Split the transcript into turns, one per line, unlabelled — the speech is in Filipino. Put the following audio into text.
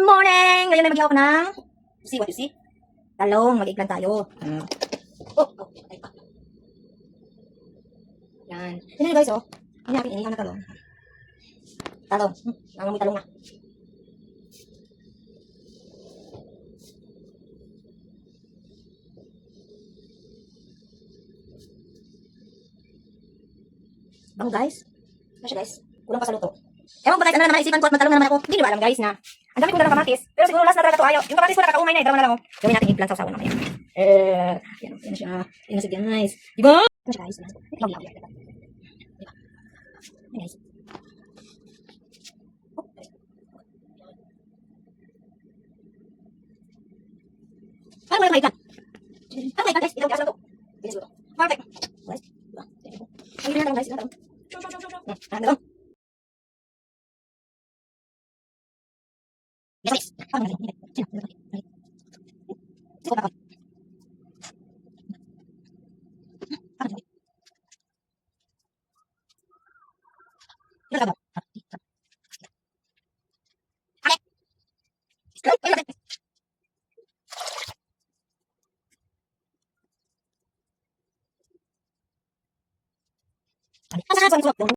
morning! Ngayon ay mag-ihaw ako ng, see what you see? Talong, mag-eggplant tayo. Ay pa. Yan. Yan na guys, oh. Yan natin inihaw na talong. Talong. Nangamoy talong na. Bango guys. Ano siya guys? Kulang pa sa luto. Ewan ko guys, ano na naman isipan ko at magtalong na naman ako. Hindi nyo ba alam guys na ang dami ko dalang kamatis. Pero siguro last na talaga ito ayaw. Yung kamatis ko nakakaumay na eh. Dalawa na lang oh. Gawin natin eggplant sa usawan mamaya. Yan na siya. Yan na siya guys. Diba? Yan siya guys. Diba? Guys. Ano mo na eggplant? Ano eggplant guys? Ito ang ito. Bilis ko ito. Perfect. Guys. Diba? Ang gila na talong guys. Ilang talong. Talong. Yes, guys. Ano na sino? Siko pa ako. Ito ka ba? Okay.